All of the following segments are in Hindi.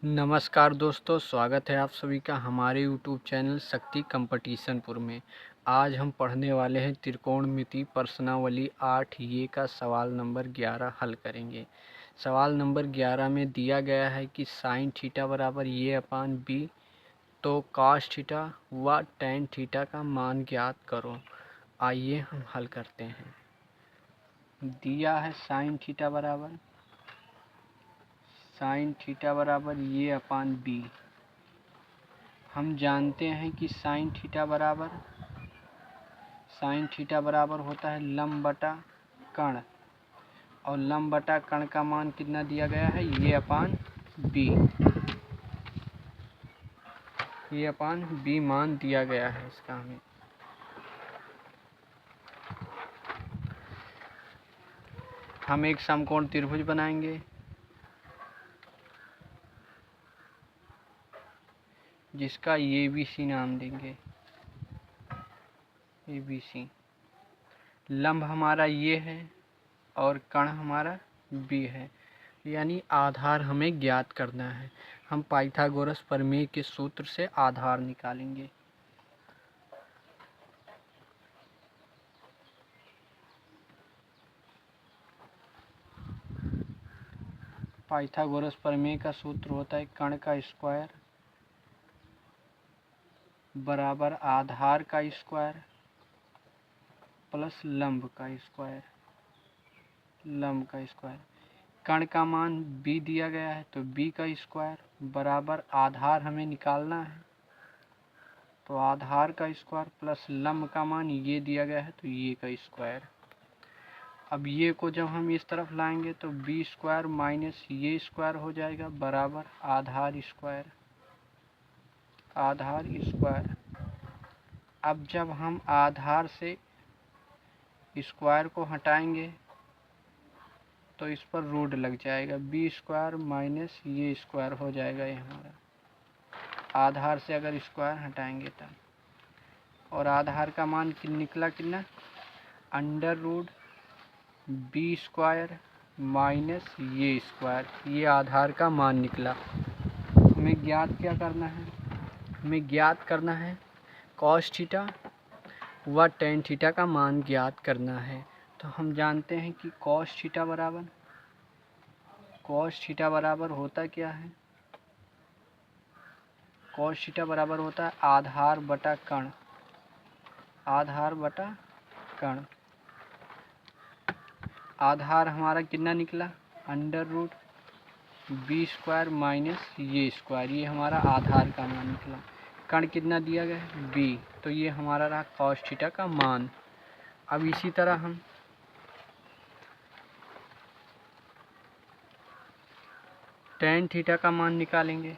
नमस्कार दोस्तों, स्वागत है आप सभी का हमारे यूट्यूब चैनल शक्ति कंपटीशनपुर में। आज हम पढ़ने वाले हैं त्रिकोणमिति प्रश्नावली 8 ये का सवाल नंबर 11 हल करेंगे। सवाल नंबर 11 में दिया गया है कि साइन थीटा बराबर ये अपान बी, तो कॉस थीटा व टेन थीटा का मान ज्ञात करो। आइए हम हल करते हैं। दिया है साइन थीटा बराबर ये अपान बी। हम जानते हैं कि साइन थीटा बराबर होता है लंब बटा कर्ण, और लंब बटा कर्ण का मान कितना दिया गया है, ये अपान बी मान दिया गया है इसका हमें। हम एक समकोण त्रिभुज बनाएंगे जिसका ABC नाम देंगे। ABC लंब हमारा ये है और कर्ण हमारा B है, यानी आधार हमें ज्ञात करना है। हम पाइथागोरस प्रमेय के सूत्र से आधार निकालेंगे। पाइथागोरस प्रमेय का सूत्र होता है कर्ण का स्क्वायर बराबर आधार का स्क्वायर प्लस लंब का स्क्वायर। कर्ण का मान b दिया गया है, तो b का स्क्वायर बराबर आधार हमें निकालना है, तो आधार का स्क्वायर प्लस लंब का मान ये दिया गया है, तो ये का स्क्वायर। अब ये को जब हम इस तरफ लाएंगे तो b स्क्वायर माइनस ये स्क्वायर हो जाएगा बराबर आधार स्क्वायर। अब जब हम आधार से स्क्वायर को हटाएंगे तो इस पर रूट लग जाएगा, b स्क्वायर माइनस ये स्क्वायर हो जाएगा ये हमारा। आधार से अगर स्क्वायर हटाएंगे तब, और आधार का मान निकला कितना, under root b square minus ये स्क्वायर, ये आधार का मान निकला। हमें ज्ञात क्या करना है, हमें ज्ञात करना है कॉस थीटा व टेन थीटा का मान ज्ञात करना है। तो हम जानते हैं कि कॉस थीटा बराबर होता क्या है, कॉस थीटा बराबर होता है आधार बटा कर्ण। आधार हमारा कितना निकला, under root b square minus ये स्क्वायर, ये हमारा आधार का मान निकला। कर्ण कितना दिया गया है, b, तो ये हमारा रहा कॉस थीटा का मान। अब इसी तरह हम टेन थीटा का मान निकालेंगे।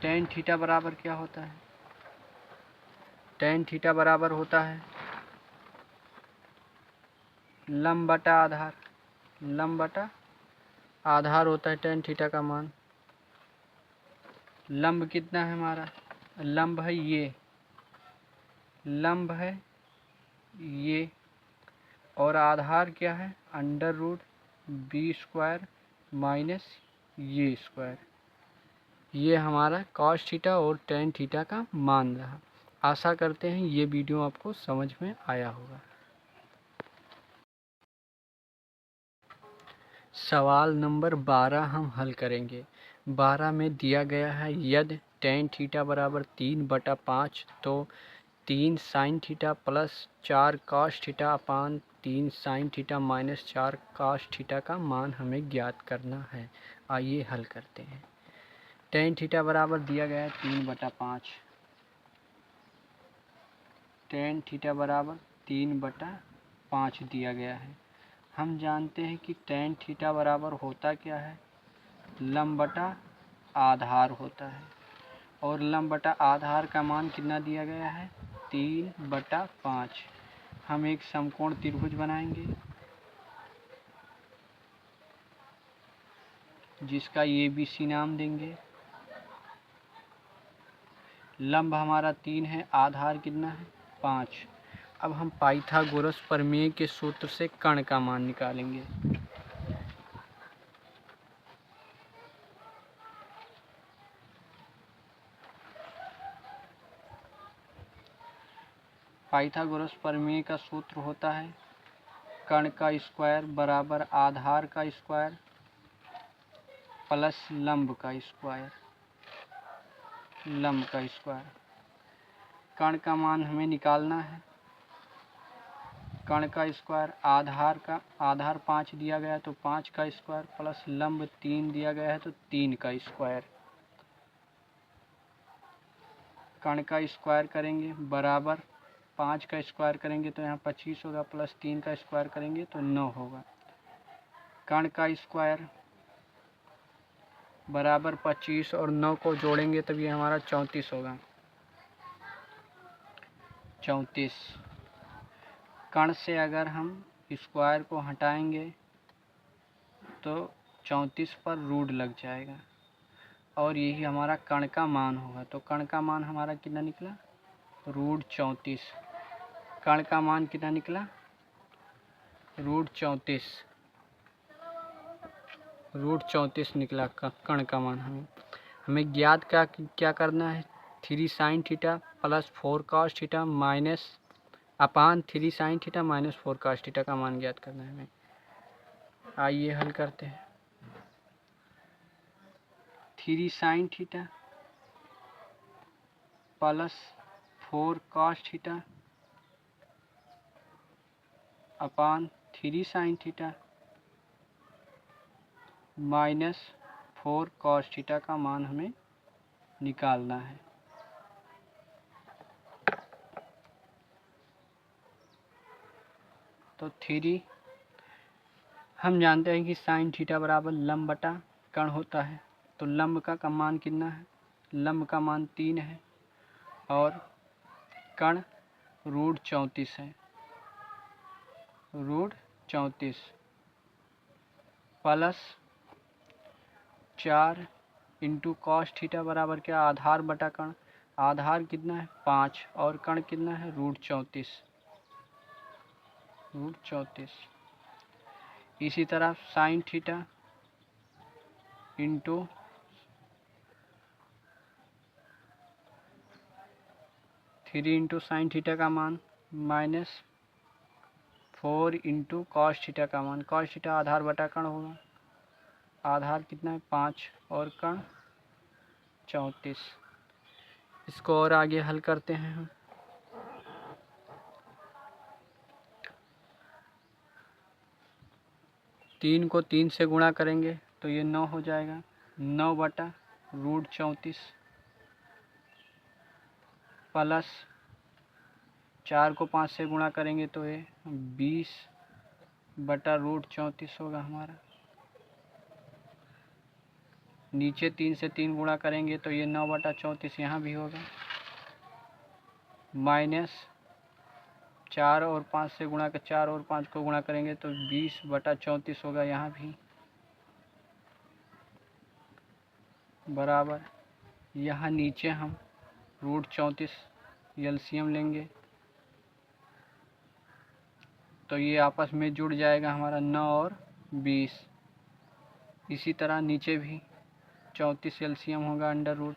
टेन थीटा बराबर क्या होता है, टेन थीटा बराबर होता है लंब बटा आधार होता है टेन थीटा का मान। लंब कितना है हमारा, लंब है ये, और आधार क्या है, under root b square minus ये स्क्वायर। ये हमारा कॉस थीटा और टेन थीटा का मान रहा। आशा करते हैं ये वीडियो आपको समझ में आया होगा। सवाल नंबर 12 हम हल करेंगे। 12 में दिया गया है यदि टेन थीटा बराबर 3/5, तो 3 sine theta plus 4 cos theta upon 3 sine theta minus 4 cos theta का मान हमें ज्ञात करना है। आइए हल करते हैं। टेन थीटा बराबर दिया गया है 3/5, टेन थीटा बराबर 3/5 दिया गया है। हम जानते हैं कि टेन थीटा बराबर होता क्या है, लंब बटा आधार होता है, और लंब बटा आधार का मान कितना दिया गया है, 3/5। हम एक समकोण त्रिभुज बनाएंगे जिसका ABC नाम देंगे। लंब हमारा 3 है, आधार कितना है, 5। अब हम पाइथागोरस प्रमेय के सूत्र से कर्ण का मान निकालेंगे। पाइथागोरस प्रमेय का सूत्र होता है कण का स्क्वायर बराबर आधार का स्क्वायर प्लस लंब का स्क्वायर। कण का मान हमें निकालना है। कण का स्क्वायर आधार 5 दिया गया है तो 5 का स्क्वायर प्लस लंब 3 दिया गया है तो 3 का स्क्वायर। कण का स्क्वायर करेंगे बराबर 5 का स्क्वायर करेंगे तो यहाँ 25 होगा प्लस 3 का स्क्वायर करेंगे तो 9 होगा। कण का स्क्वायर बराबर 25 और 9 को जोड़ेंगे तब ये हमारा 34 होगा। 34। कण से अगर हम स्क्वायर को हटाएंगे तो 34 पर रूट लग जाएगा और यही हमारा कण का मान होगा। तो कण का मान हमारा कितना निकला? रूट 34। कण का मान कितना निकला? रूट 34 निकला कण का मान। हमें ज्ञात क्या करना है? 3 sin theta plus 4 cos theta minus upon 3 sin theta minus 4 cos theta का मान ज्ञात करना है हमें। आइए हल करते हैं। 3 sin theta plus 4 cos theta upon 3 sin theta minus 4 cos theta का मान हमें निकालना है। तो 3 हम जानते हैं कि साइन थीटा बराबर लंब बटा कण होता है। तो लंब का मान कितना है? लंब का मान 3 है और कण रूट 34 है। Root 34 plus 4 into cos theta बराबर क्या? आधार बटा कण। आधार कितना है? 5 और कण कितना है? रूट 34। इसी तरह sine theta into 3 into sine theta का मान माइनस 4 इंटू कॉस थीटा का मान। कॉस थीटा आधार बटा कण होगा। आधार कितना है? 5 और कण 34। इसको और आगे हल करते हैं हम। 3 को 3 से गुणा करेंगे तो ये 9 हो जाएगा। 9 बटा रूट 34 प्लस 4 को 5 से गुणा करेंगे तो ये 20 बटा रूट 34 होगा हमारा। नीचे 3 से 3 गुणा करेंगे तो ये 9 बटा 34 यहाँ भी होगा। माइनस 4 और 5 से गुणा कर 4 और 5 को गुणा करेंगे तो 20 बटा 34 होगा यहाँ भी। बराबर यहाँ नीचे हम रूट 34 एलसीएम लेंगे तो ये आपस में जुड़ जाएगा हमारा 9 और 20। इसी तरह नीचे भी 34 एलसीएम होगा अंडर रूट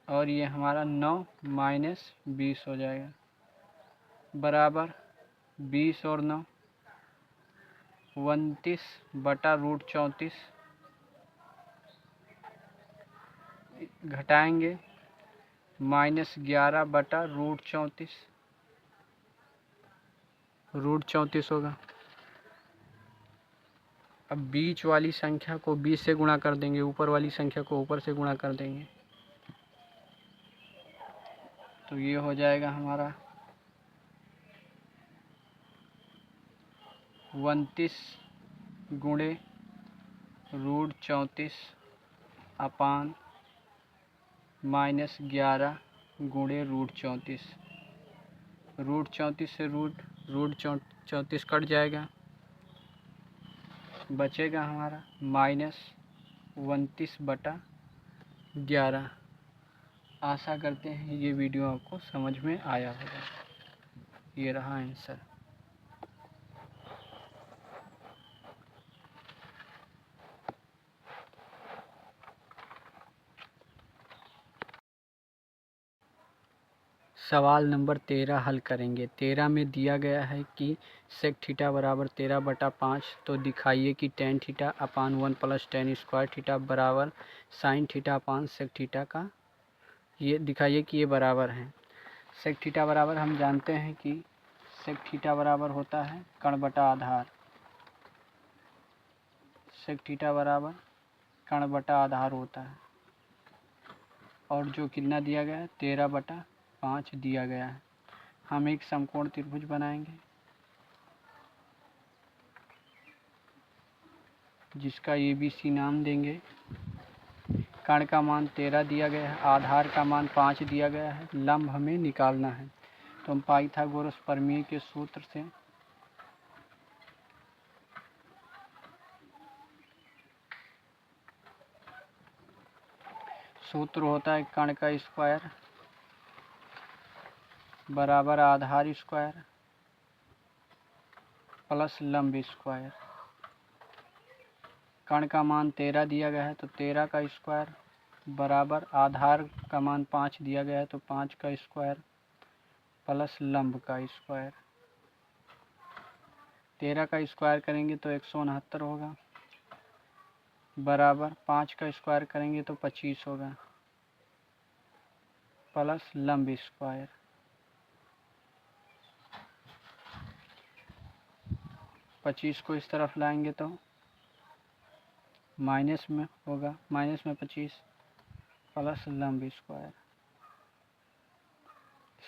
और ये हमारा 9 माइनस 20 हो जाएगा। बराबर 20 और 9 29 बटा रूट 34 घटाएंगे माइनस 11 बटा रूट 34 होगा। अब बीच वाली संख्या को 20 से गुणा कर देंगे, ऊपर वाली संख्या को ऊपर से गुणा कर देंगे तो ये हो जाएगा हमारा 29 गुणे रूट 34 अपान माइनस 11 गुणे रूट 34। रूट 34 से रूट 34 कट जाएगा, बचेगा हमारा माइनस 29 बटा 11। आशा करते हैं ये वीडियो आपको समझ में आया होगा। ये रहा आंसर। सवाल नंबर 13 हल करेंगे। 13 में दिया गया है कि सेक थीटा बराबर 13/5, तो दिखाइए कि tan theta upon 1 plus tan square theta बराबर sine theta upon sec theta का, ये दिखाइए कि ये बराबर है। सेक थीटा बराबर हम जानते हैं कि सेक थीटा बराबर होता है कण बटा आधार। सेक थीटा बराबर कण बटा आधार होता है, और जो कितना दिया गया है 13/5 दिया गया है। हम एक समकोण त्रिभुज बनाएंगे जिसका ABC नाम देंगे। कण का मान 13 दिया गया है, आधार का मान 5 दिया गया है, लंब हमें निकालना है। तो हम पाइथागोरस प्रमेय के सूत्र से सूत्र होता है कण का स्क्वायर बराबर आधार स्क्वायर प्लस लंब स्क्वायर। कण का मान 13 दिया गया है तो 13 का स्क्वायर बराबर आधार का मान 5 दिया गया है तो 5 का स्क्वायर प्लस लंब का स्क्वायर। 13 का स्क्वायर करेंगे तो 169 होगा, बराबर 5 का स्क्वायर करेंगे तो 25 होगा, प्लस लंब स्क्वायर। पच्चीस को इस तरफ लाएंगे तो माइनस में होगा, माइनस में 25 प्लस लंब स्क्वायर,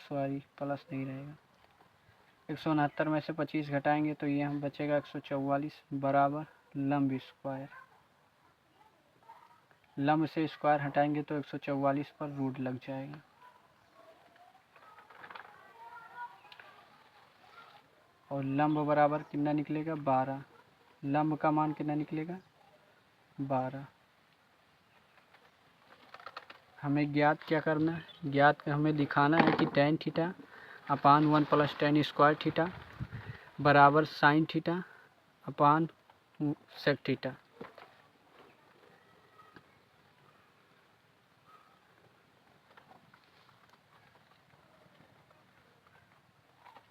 सॉरी प्लस नहीं रहेगा। 169 में से 25 घटाएंगे तो ये हम बचेगा 144 बराबर लंब स्क्वायर। लंब से स्क्वायर हटाएंगे तो 144 पर रूट लग जाएगा। और लंब बराबर कितना निकलेगा 12। लंब का मान कितना निकलेगा 12। हमें ज्ञात क्या करना है, ज्ञात हमें दिखाना है कि tan theta upon 1 plus tan square theta बराबर sine theta upon sec theta.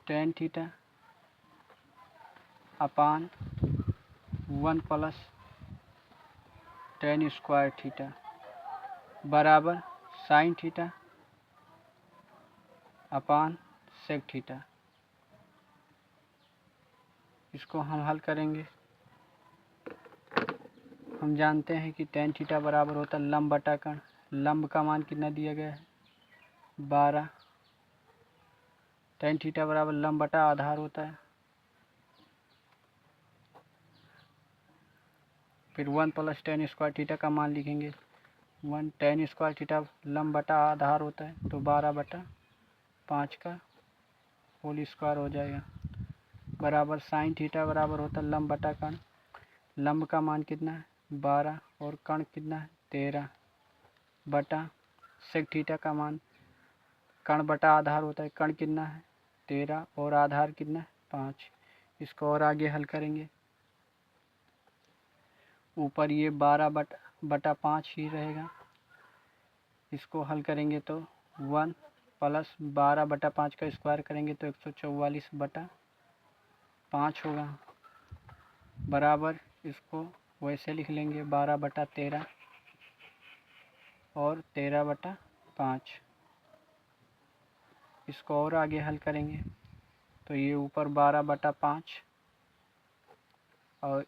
Tan theta upon 1 plus tan square theta बराबर sine theta upon sec theta. इसको हम हल करेंगे। हम जानते हैं कि टेन थीटा बराबर होता है लंब बटा कण। लंब का मान कितना दिया गया है 12। टेन थीटा बराबर लंब बटा आधार होता है, फिर 1 प्लस टेन स्क्वायर थीटा का मान लिखेंगे। 1 टेन स्क्वायर थीटा लंब बटा आधार होता है तो 12/5 का होल स्क्वायर हो जाएगा, बराबर साइन थीटा बराबर होता है लंब बटा कण। लंब का मान कितना है 12 और कण कितना है 13 बटा सेक थीटा का मान, कण बटा आधार होता है, कण कितना है 13 और आधार कितना है 5। इसको और आगे हल करेंगे, ऊपर ये 12/5 ही रहेगा। इसको हल करेंगे तो 1 प्लस 12/5 का स्क्वायर करेंगे तो 144/5 होगा, बराबर इसको वैसे लिख लेंगे 12/13 और 13/5। इसको और आगे हल करेंगे तो ये ऊपर 12/5 और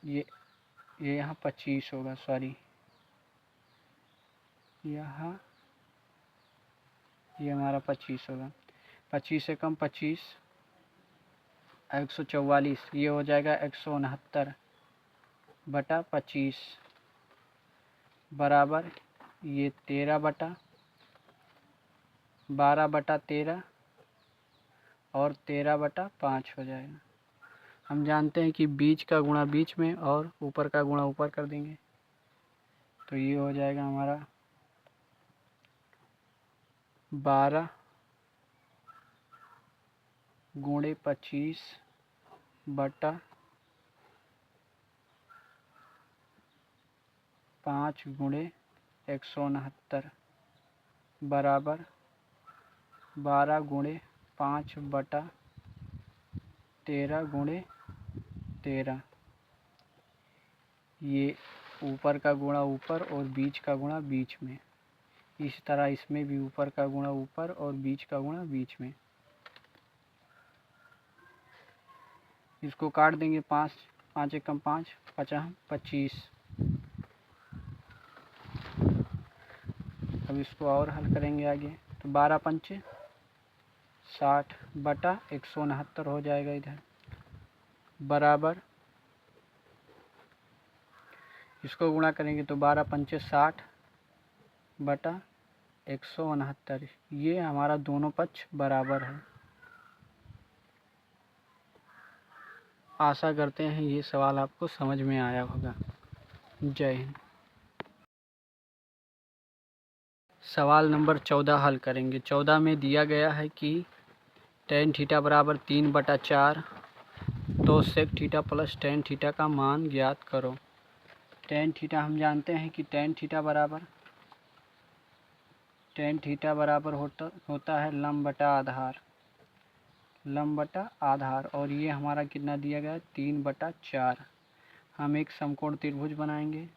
ये यहाँ 25 होगा, सॉरी यहाँ ये हमारा 25 होगा। 25 से कम 25 144, ये हो जाएगा 169/25 बराबर ये 12/13 और 13/5 हो जाएगा। हम जानते हैं कि बीच का गुणा बीच में और ऊपर का गुणा ऊपर कर देंगे तो ये हो जाएगा हमारा 12 गुणे 25 बटा 5 गुणे 169 बराबर 12 गुणे 5 बटा 13 गुणे 13। ये ऊपर का गुणा ऊपर और बीच का गुणा बीच में। इस तरह इसमें भी ऊपर का गुणा ऊपर और बीच का गुणा बीच में। इसको काट देंगे 5 5 एकम 5 5 25। अब इसको और हल करेंगे आगे तो 12 पंचे 60 बटा 169 हो जाएगा इधर, बराबर इसको गुणा करेंगे तो 12 पंचे 60 बटा 169। ये हमारा दोनों पक्ष बराबर है। आशा करते हैं ये सवाल आपको समझ में आया होगा। जय हिंद। सवाल नंबर 14 हल करेंगे। 14 में दिया गया है कि tan थीटा बराबर 3/4, तो sec theta plus tan theta का मान ज्ञात करो। tan थीटा हम जानते हैं कि tan थीटा बराबर होता है लंब बटा आधार, और ये हमारा कितना दिया गया है 3/4। हम एक समकोण त्रिभुज बनाएंगे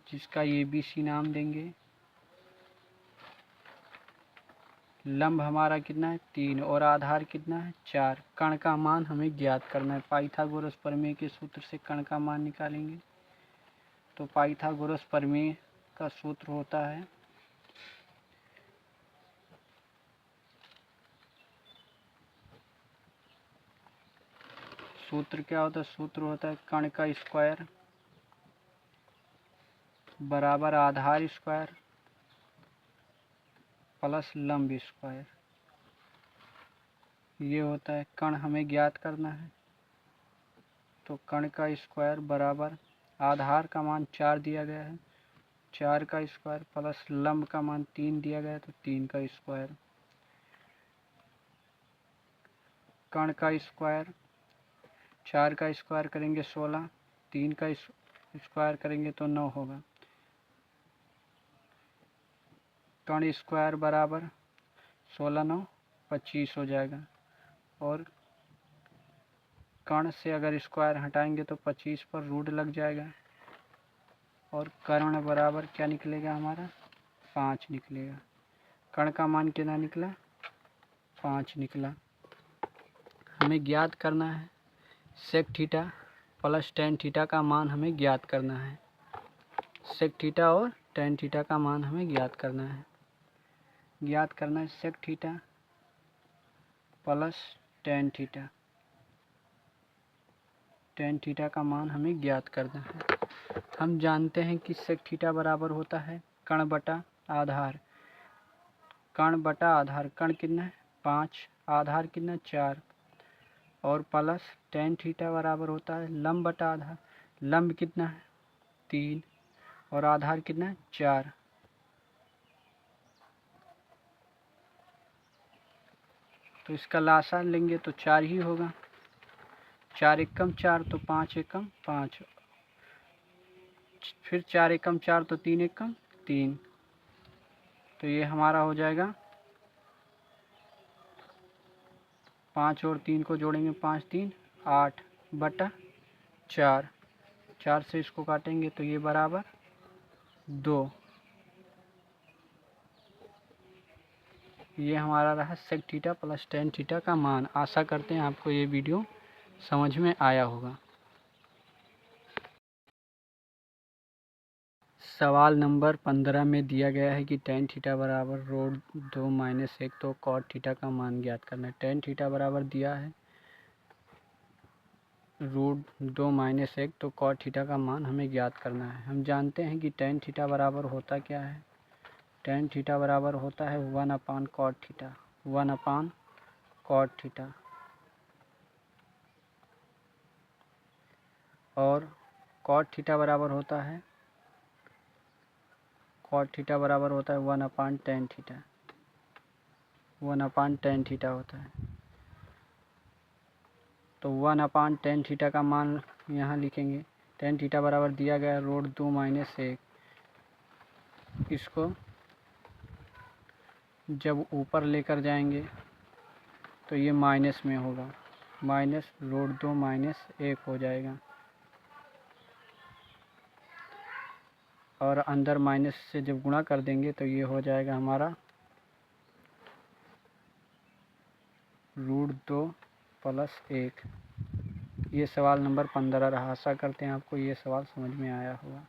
जिसका ABC नाम देंगे। लंब हमारा कितना है 3 और आधार कितना है 4। कण का मान हमें ज्ञात करना है। पाइथागोरस प्रमेय के सूत्र से कण का मान निकालेंगे। तो पाइथागोरस प्रमेय का सूत्र होता है सूत्र होता है कण का स्क्वायर बराबर आधार स्क्वायर प्लस लंब स्क्वायर। ये होता है कण हमें ज्ञात करना है। तो कण का स्क्वायर बराबर आधार का मान 4 दिया गया है, 4 का स्क्वायर प्लस लंब का मान 3 दिया गया है, तो 3 का स्क्वायर। कण का स्क्वायर 4 का स्क्वायर करेंगे 16, 3 का स्क्वायर करेंगे तो 9 होगा। कण स्क्वायर बराबर 16 9 25 हो जाएगा। और कण से अगर स्क्वायर हटाएंगे तो 25 पर रूट लग जाएगा। और कर्ण बराबर क्या निकलेगा हमारा 5 निकलेगा। कण का मान कितना निकला 5 निकला। हमें ज्ञात करना है sec theta plus tan theta का मान हमें ज्ञात करना है। सेक थीटा और tan थीटा का मान हमें ज्ञात करना है। Sec theta plus tan theta का मान हमें ज्ञात करना है। हम जानते हैं कि सेक थीटा बराबर होता है कण बटा आधार। कण कितना है 5, आधार कितना 4, और प्लस tan थीटा बराबर होता है लंब बटा आधार। लंब कितना है 3 और आधार कितना है 4। तो इसका लासा लेंगे तो 4 ही होगा। 4 एकम 4 तो 5 एकम 5, फिर 4 एकम 4 तो 3 एकम 3। तो ये हमारा हो जाएगा 5 और 3 को जोड़ेंगे 5 3 8 बटा 4। 4 से इसको काटेंगे तो ये बराबर 2। ये हमारा रहा sec theta plus tan theta का मान। आशा करते हैं आपको ये वीडियो समझ में आया होगा। सवाल नंबर 15 में दिया गया है कि tan थीटा बराबर √2 - 1, तो cot थीटा का मान ज्ञात करना है। tan थीटा बराबर दिया है √2 - 1, तो cot थीटा का मान हमें ज्ञात करना है। हम जानते हैं कि tan थीटा बराबर होता क्या है। tan थीटा बराबर होता है 1/cot थीटा, 1/cot थीटा। और cot थीटा बराबर होता है 1/tan थीटा, 1/tan थीटा होता है। तो 1/tan थीटा का मान यहाँ लिखेंगे। tan थीटा बराबर दिया गया √2 - 1। इसको जब ऊपर लेकर जाएंगे तो ये माइनस में होगा, माइनस √2 माइनस 1 हो जाएगा, और अंदर माइनस से जब गुणा कर देंगे तो ये हो जाएगा हमारा √2 + 1। ये सवाल नंबर 15 रहा। आशा करते हैं आपको ये सवाल समझ में आया होगा।